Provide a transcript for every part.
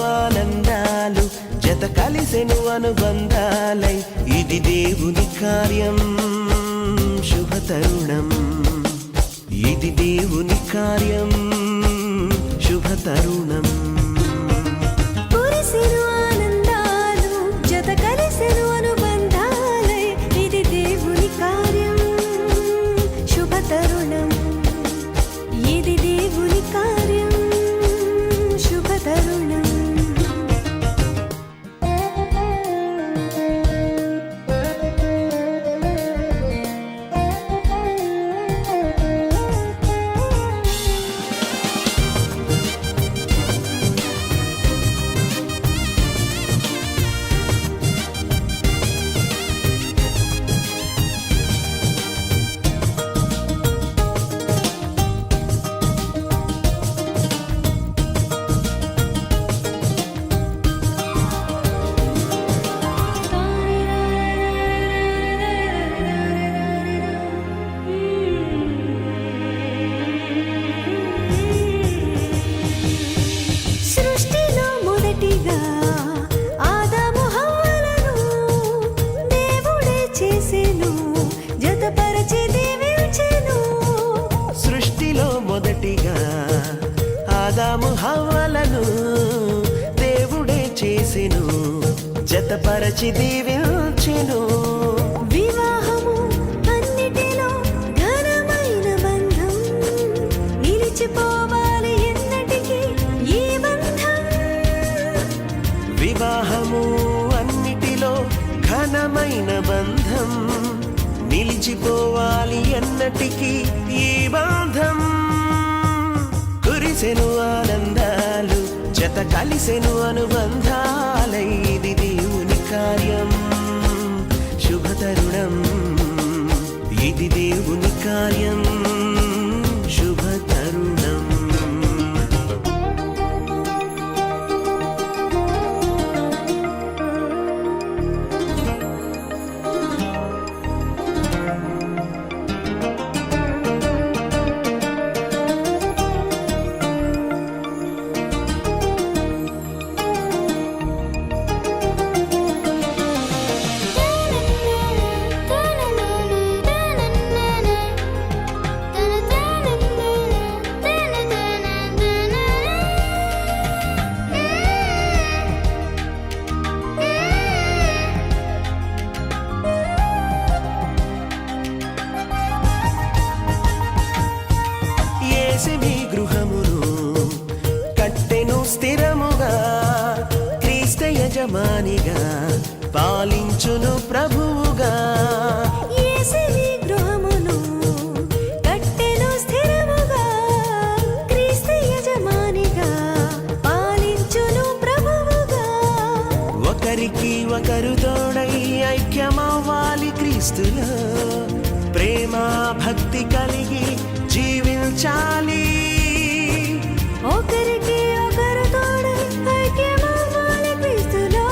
ఆనందాలు జత కలిసెను అనుబంధాలై ఇది దేవుని కార్యం శుభ తరుణం ఇది దేవుని కార్యం శుభ తరుణం ఆదాము హవ్వలను దేవుడే చేసెను జతపరచి దీవించెను వివాహము అన్నిటిలో ఘనమైన బంధం నిలిచిపోవాలి ఎన్నటికీ ఈ బంధం వివాహము అన్నిటిలో ఘనమైన బంధం నిలిచిపోవాలి ఎన్నటికీ ఈ బంధం కురిసెను ఆనందాలు జత కలిసెను అనుబంధాలై ఇది దేవుని కార్యం శుభ తరుణం ఇది దేవుని కార్యం శుభ తరుణం మీ గృహమును కట్టెను స్థిరముగా క్రీస్తు యజమానిగా పాలించును ప్రభువుగా యేసుని గృహమును కట్టెను స్థిరముగా క్రీస్తు యజమానిగా పాలించును ప్రభువుగా ఒకరికి ఒకరు తోడై ఐక్యమవ్వాలి క్రీస్తులో ప్రేమ భక్తి కలిగి జీవించాలి ఒకరికి ఒకరు తోడై ఐక్యమవ్వాలి క్రీస్తులో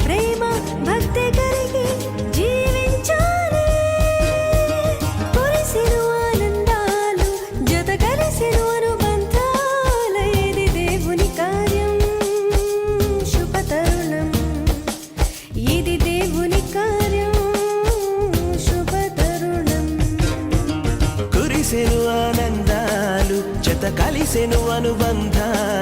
ప్రేమ భక్తి కలిగి జీవించాలి కురిసెను ఆనందాలు జత కలిసెను అనుబంధాలు ఇది దేవుని కార్యం శుభ తరుణం ఇది దేవుని కార్యం శుభ తరుణం కురిసెను ఆనందాలు జత కలిసెను అనుబంధాలు